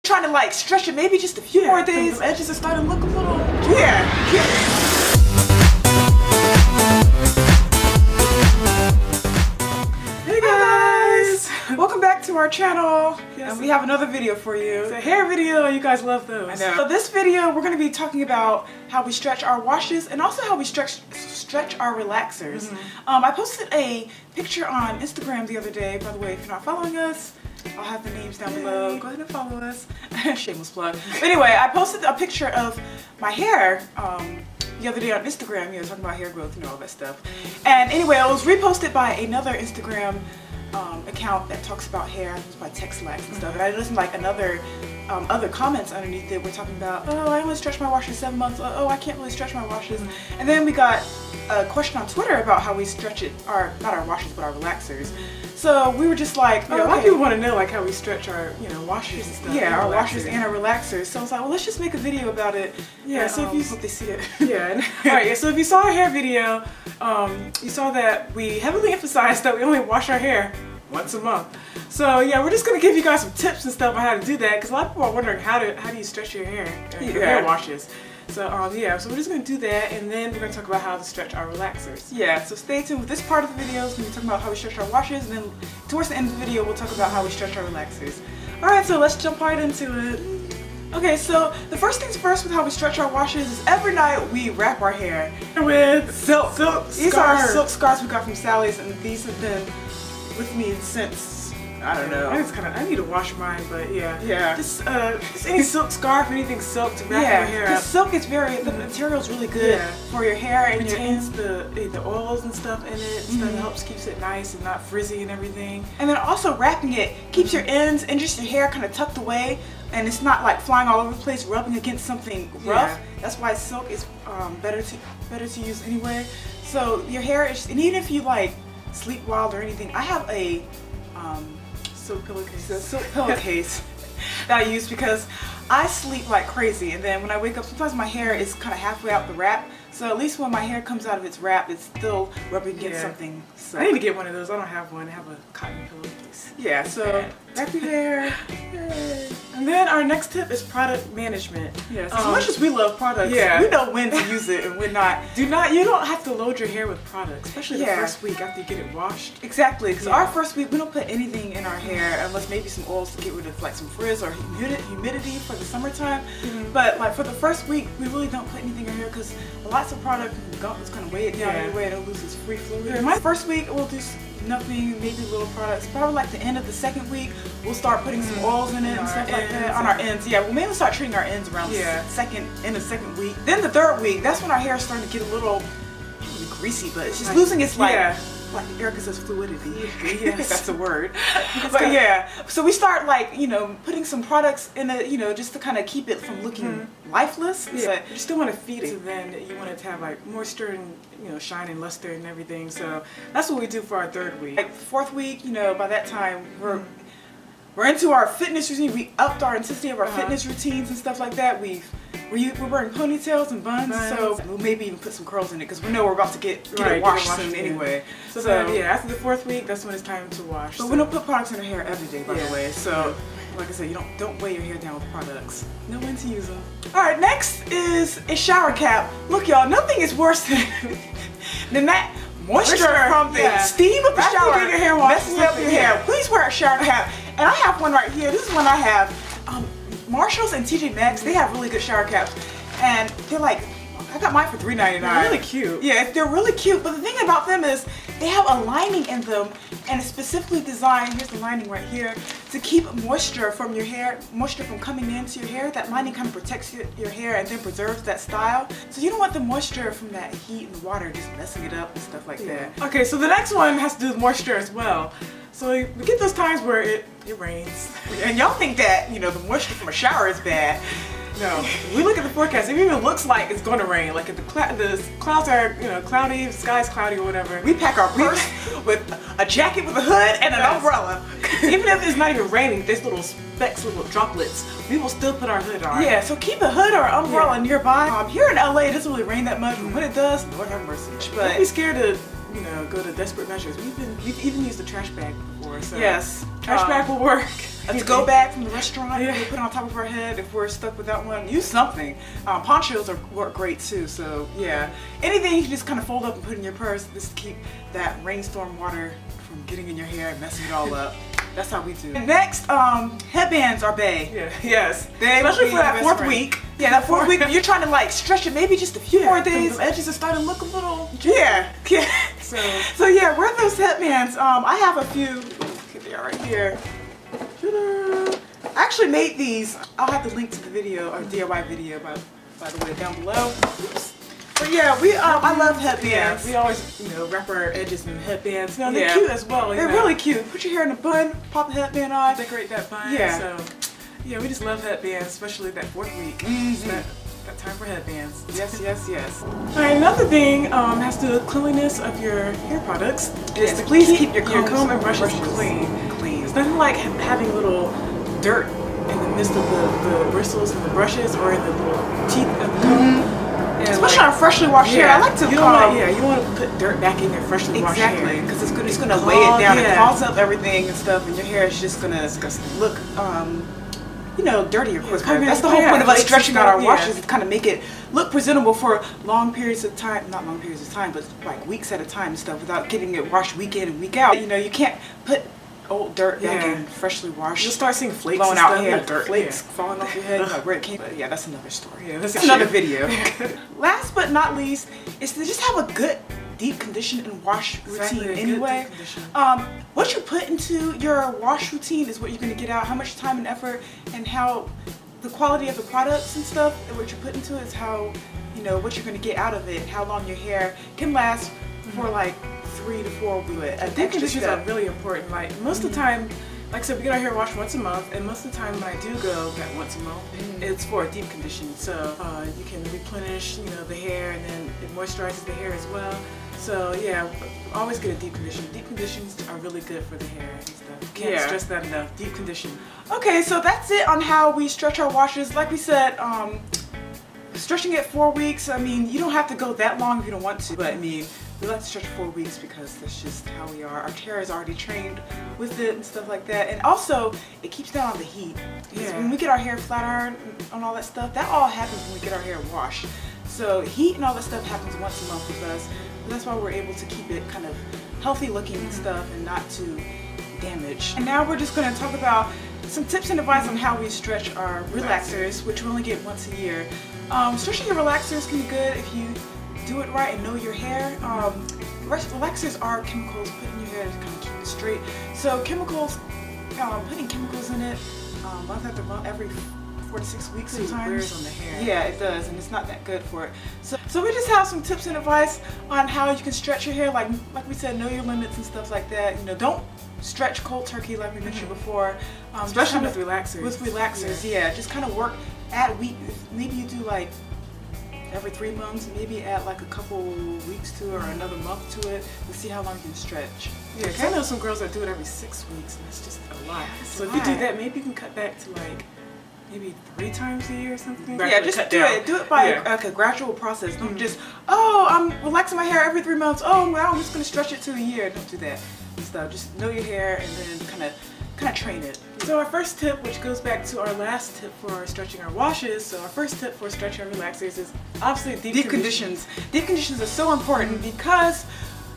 Trying to like stretch it maybe just a few more days. The edges are starting to look a little. Yeah. Hey guys! Welcome back to our channel. Yes. And we have another video for you. It's a hair video, you guys love those. I know. So this video, we're going to be talking about how we stretch our washes and also how we stretch our relaxers. I posted a picture on Instagram the other day. By the way, if you're not following us, I'll have the names down below. Go ahead and follow us. Shameless plug. But anyway, I posted a picture of my hair the other day on Instagram, talking about hair growth, all that stuff. And anyway, it was reposted by another Instagram account that talks about hair. It was by Texlax and stuff. And I listened like other comments underneath it. We're talking about, oh, I only stretch my washes 7 months. Oh, I can't really stretch my washes. And then we got a question on Twitter about how we stretch it, not our washes, but our relaxers. So we were just like, a lot of people want to know like how we stretch our, washes and stuff. Yeah, our washers and our relaxers. So I was like, well, let's just make a video about it. Yeah, so if you hope they see it. Yeah. Alright, so if you saw our hair video, you saw that we heavily emphasized that we only wash our hair once a month. So yeah, we're just gonna give you guys some tips and stuff on how to do that, because a lot of people are wondering how do you stretch your hair, your hair washes. So yeah, so we're just going to do that, and then we're going to talk about how to stretch our relaxers. Yeah, so stay tuned with this part of the video. We're going to be talking about how we stretch our washes, and then towards the end of the video, we'll talk about how we stretch our relaxers. Alright, so let's jump right into it. Okay, so the first things first with how we stretch our washes is every night we wrap our hair with silk scarves. These are silk scarves we got from Sally's, and these have been with me since, I don't know. I need to wash mine, but yeah. Yeah. Just any silk scarf, anything silk to wrap your hair up. Silk is the material is really good for your hair, and it retains the oils and stuff in it. Stuff that helps keeps it nice and not frizzy and everything. And then also wrapping it keeps your ends and just your hair kind of tucked away, and it's not like flying all over the place, rubbing against something rough. Yeah. That's why silk is better to use anyway. So your hair is, and even if you like sleep wild or anything, I have a silk pillowcase that I use because I sleep like crazy, and then when I wake up, sometimes my hair is kind of halfway out the wrap, so at least when my hair comes out of its wrap, it's still rubbing against something. So I need to get one of those. I don't have one. I have a cotton pillowcase. Yeah, so wrap your hair. Yay. And then our next tip is product management. Yes. As much as we love products, we know when to use it and when not. You don't have to load your hair with products, especially the first week after you get it washed. Exactly, because our first week we don't put anything in our hair unless maybe some oils to get rid of like some frizz or humidity for the summertime. But like for the first week, we really don't put anything in our hair because lots of product is going to weigh it down anyway, and it'll lose its free fluid. My first week we'll do nothing, maybe little products. Probably like the end of the second week, we'll start putting some oils in it and stuff like that on our ends. Yeah, we'll mainly start treating our ends around the end of the second week. Then the third week, that's when our hair is starting to get a little, not really greasy, but it's just losing its like Erica says, fluidity. Yes, that's a word. But yeah, so we start like putting some products in it, just to kind of keep it from looking lifeless. Yeah, but you still want to feed it. So then you want it to have like moisture and shine and luster and everything. So that's what we do for our third week. Like fourth week, by that time we're into our fitness routine. We upped our intensity of our fitness routines and stuff like that. We're wearing ponytails and buns, so we'll maybe even put some curls in it because we know we're about to get it washed soon anyway. So then, after the fourth week, that's when it's time to wash. But we don't put products in our hair every day, by the way. So, like I said, you don't weigh your hair down with products. Know when to use them. All right, next is a shower cap. Look, y'all, nothing is worse than that moisture from the steam of the shower. Your hair wash, messes up your hair. Please wear a shower cap. And I have one right here. This is one I have. Marshalls and TJ Maxx, they have really good shower caps, and they're like, I got mine for $3.99. They're really cute. Yeah, they're really cute, but the thing about them is they have a lining in them, and it's specifically designed, here's the lining right here, to keep moisture from your hair, moisture from coming into your hair. That lining kind of protects your hair and then preserves that style. So you don't want the moisture from that heat and the water just messing it up and stuff like that. Okay, so the next one has to do with moisture as well. So we get those times where it rains. And y'all think that, the moisture from a shower is bad. No, we look at the forecast. It even looks like it's going to rain. Like if the clouds are, cloudy, the sky's cloudy or whatever. We pack our purse with a jacket with a hood and an umbrella. Even if it's not even raining, there's little specks, little droplets, we will still put our hood on. Yeah, so keep a hood or umbrella nearby. Here in LA, it doesn't really rain that much, but when it does, Lord have mercy. But don't be scared to, go to desperate measures. We've even used a trash bag before. So yes, trash bag will work. a to-go bag from the restaurant. We put it on top of our head if we're stuck without one. Use something. Ponchos work great too. So yeah, anything you can just kind of fold up and put in your purse just to keep that rainstorm water from getting in your hair and messing it all up. That's how we do. Next, headbands are bae. Yeah. Yes. Especially for that 4th week. Yeah, that 4th week, you're trying to like stretch it maybe just a few more days. The edges are starting to look a little. Yeah. So yeah, wear those headbands. I have a few. Okay, they are right here. I actually made these. I'll have the link to the video or DIY video by the way down below. Oops. But yeah, I love headbands. Yeah, we always, wrap our edges in headbands. They're cute as well. They're really cute. Put your hair in a bun, pop a headband on. Decorate that bun. Yeah. So, yeah, we just love headbands, especially that 4th week. Mm-hmm. That time for headbands. Yes. Alright, another thing has to do with cleanliness of your hair products. Is to please keep your comb and brushes clean. It's nothing like having little dirt in the midst of the bristles and the brushes or in the little teeth of the comb. Especially on freshly washed hair. I like to you don't want to put dirt back in your freshly washed hair. Exactly, because it's gonna weigh it down and clogs up everything and stuff, and your hair is just gonna look, dirtier quicker. That's the whole point of us stretching out our washes, is to kind of make it look presentable for long periods of time. Not long periods of time, but like weeks at a time and stuff, without getting it washed week in and week out. You can't put old dirt back in freshly washed. You'll start seeing flakes blowing out hair, dirt, flakes falling off your head, like where it came. But yeah, that's another story. Yeah, that's another video. Last but not least is to just have a good deep condition and wash routine anyway. What you put into your wash routine is what you're going to get out. How much time and effort and how the quality of the products and stuff and what you put into it is how, what you're going to get out of it, how long your hair can last for like 3 to 4 weeks. Deep conditions are really important. Like most of the time, like I said, we get our hair washed once a month, and most of the time when I do go that once a month, it's for a deep condition. So you can replenish, the hair, and then it moisturizes the hair as well. So yeah, always get a deep condition. Deep conditions are really good for the hair and stuff. Can't stress that enough. Deep condition. Okay, so that's it on how we stretch our washes. Like we said, stretching it 4 weeks. I mean, you don't have to go that long if you don't want to, but I mean, we like to stretch 4 weeks because that's just how we are. Our hair is already trained with it and stuff like that. And also, it keeps down on the heat. When we get our hair flat ironed and all that stuff, that all happens when we get our hair washed. So heat and all that stuff happens once a month with us. But that's why we're able to keep it kind of healthy looking and stuff and not too damaged. And now we're just going to talk about some tips and advice on how we stretch our relaxers, which we only get once a year. Stretching your relaxers can be good if you do it right and know your hair. Relaxers are chemicals put in your hair to kind of keep it straight. So chemicals, putting chemicals in it, month after month, every 4 to 6 weeks sometimes. It wears on the hair. Yeah, it does, and it's not that good for it. So we just have some tips and advice on how you can stretch your hair. Like we said, know your limits and stuff like that. Don't stretch cold turkey like we mentioned before. Especially with relaxers. With relaxers, yeah. Just kind of work at week. Maybe you do like every 3 months, maybe add like a couple weeks to it or another month to it to see how long you can stretch. Yeah, because I know some girls that do it every 6 weeks, and it's just a lot. So if you do that, maybe you can cut back to like maybe 3 times a year or something. Yeah, just do it. Do it by like a gradual process. Don't just, I'm relaxing my hair every 3 months. Oh, well, I'm just gonna stretch it to a year. Don't do that. Just know your hair and then kind of train it. So our first tip, which goes back to our last tip for stretching our washes, so our first tip for stretching our relaxers is obviously deep conditions. Deep conditions are so important because,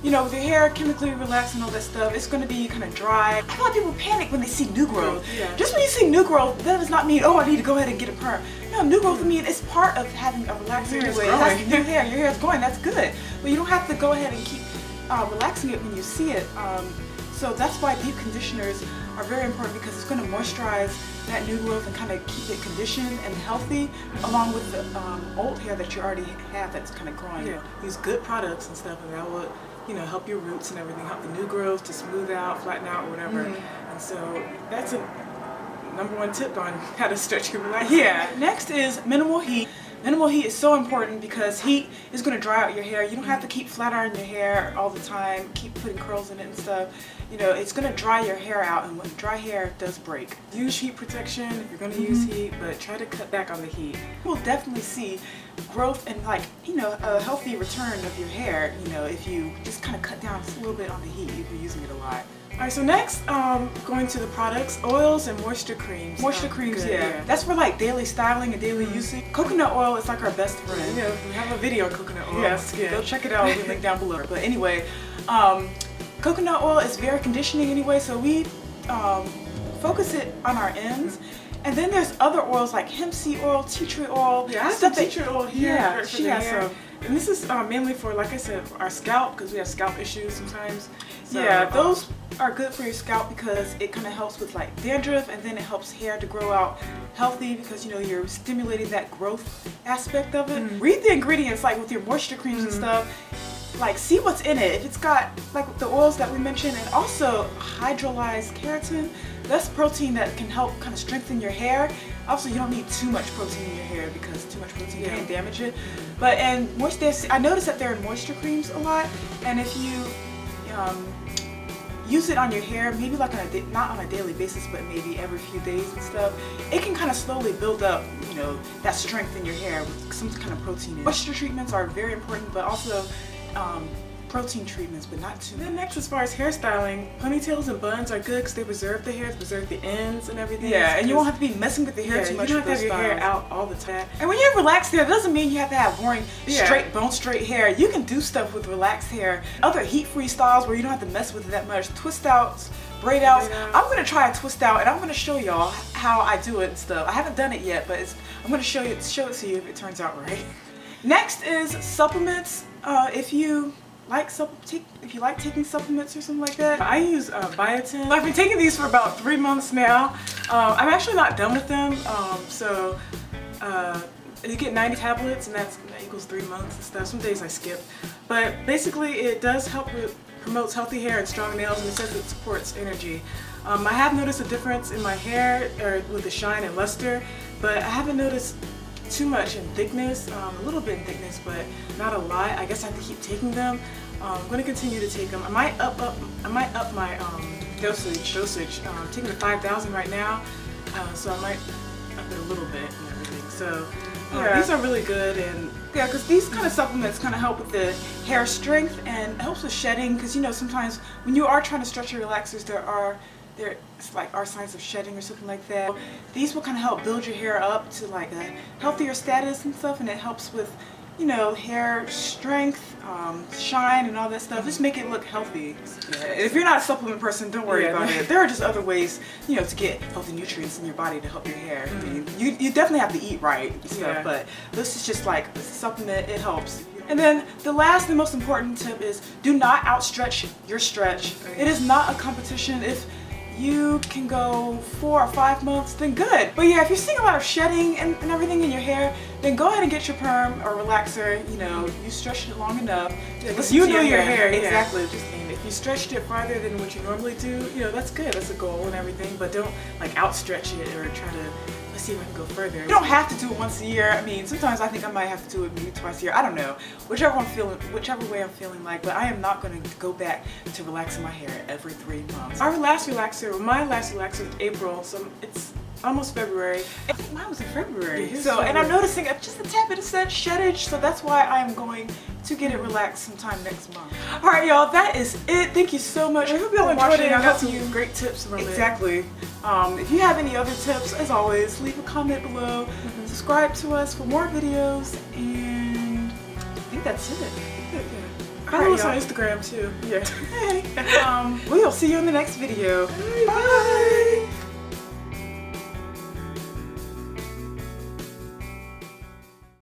with your hair chemically relaxed and all that stuff, it's going to be kind of dry. A lot of people panic when they see new growth. Yeah. Just when you see new growth, that does not mean, I need to go ahead and get a perm. No, new growth, it's part of having a relaxer anyway. That's new hair. Your hair is growing. That's good. But you don't have to go ahead and keep relaxing it when you see it. So that's why deep conditioners are very important, because it's going to moisturize that new growth and kind of keep it conditioned and healthy, along with the old hair that you already have that's kind of growing. Yeah, use good products and stuff, and that will, help your roots and everything, help the new growth to smooth out, flatten out, or whatever. And so that's a #1 tip on how to stretch your relaxer. Yeah. Next is minimal heat. Minimal heat is so important because heat is going to dry out your hair. You don't have to keep flat ironing your hair all the time, keep putting curls in it and stuff. It's going to dry your hair out, and when dry hair does break. Use heat protection if you're going to use heat, but try to cut back on the heat. You'll definitely see growth and a healthy return of your hair, if you just kind of cut down just a little bit on the heat if you're using it a lot. Alright, so next, going to the products, oils and moisture creams. Moisture creams, good, yeah. That's for like daily styling and daily usage. Coconut oil is like our best friend. Yeah, we have a video on coconut oil. Yes, go check it out. We'll link down below. But anyway, coconut oil is very conditioning anyway, so we focus it on our ends. And then there's other oils like hemp seed oil, tea tree oil. Yeah, I have some tea tree oil here. Yeah, she has some. And this is mainly for, like I said, for our scalp, because we have scalp issues sometimes. So, yeah, those are good for your scalp because it kind of helps with like dandruff, and then it helps hair to grow out healthy because, you know, you're stimulating that growth aspect of it. Read the ingredients like with your moisture creams and stuff. Like, see what's in it. If it's got like the oils that we mentioned, and also hydrolyzed keratin, that's protein that can help kind of strengthen your hair. Also, you don't need too much protein in your hair because too much protein can damage it. But and moisture, I noticed that they're in moisture creams a lot, and if you use it on your hair, maybe like on not on a daily basis, but maybe every few days and stuff, it can kind of slowly build up, you know, that strength in your hair with some kind of protein in it. Moisture treatments are very important, but also protein treatments, but not too much. Then next, as far as hairstyling, ponytails and buns are good because they preserve the hair, preserve the ends and everything. Yeah, and you won't have to be messing with the hair too much. You don't have to have your hair styles. out all the time. And when you have relaxed hair, it doesn't mean you have to have boring, straight, bone straight hair. You can do stuff with relaxed hair. Other heat-free styles where you don't have to mess with it that much. Twist outs, braid outs. I'm gonna try a twist out, and I'm gonna show y'all how I do it and stuff. I haven't done it yet, but I'm gonna show it to you if it turns out right. Next is supplements. If you like taking supplements or something like that. I use biotin. I've been taking these for about 3 months now. I'm actually not done with them. You get 90 tablets, and that equals 3 months and stuff. Some days I skip. But basically it does help with, promotes healthy hair and strong nails, and it says it supports energy. I have noticed a difference in my hair with the shine and luster, but I haven't noticed too much in thickness, a little bit in thickness, but not a lot. I guess I have to keep taking them. I'm going to continue to take them. I might up my dosage. I'm taking the 5,000 right now, so I might up it a little bit and everything. So these are really good, and yeah, because these kind of supplements kind of help with the hair strength and it helps with shedding. Because, you know, sometimes when you are trying to stretch your relaxers, there's like our signs of shedding or something like that. These will kind of help build your hair up to like a healthier status and stuff, and it helps with, you know, hair strength, shine and all that stuff. Just make it look healthy. Yeah. If you're not a supplement person, don't worry about it. There are just other ways, you know, to get healthy nutrients in your body to help your hair. I mean, you definitely have to eat right and stuff, but this is just like a supplement. It helps. And then the last and most important tip is do not outstretch your stretch. It is not a competition. If you can go 4 or 5 months, then good. But yeah, if you're seeing a lot of shedding and everything in your hair, then go ahead and get your perm or relaxer. You know, you stretched it long enough. You know your hair. Exactly. And if you stretched it farther than what you normally do, you know, that's good. That's a goal and everything. But don't like outstretch it or try to, let's see if I can go further. You don't have to do it once a year. I mean, sometimes I think I might have to do it maybe twice a year. I don't know. Whichever way I'm feeling like. But I am not going to go back to relaxing my hair every 3 months. Our last relaxer, my last relaxer was April, so it's almost February. I think mine was in February. And I'm noticing just a tad bit of sheddage, so that's why I am going to get it relaxed sometime next month. Alright y'all, that is it. Thank you so much. I hope y'all enjoyed it. I got some great tips from it. Exactly. If you have any other tips, as always, leave a comment below. Subscribe to us for more videos, and I think that's it. Follow us on Instagram too. Yeah. Hey. We'll see you in the next video. Bye.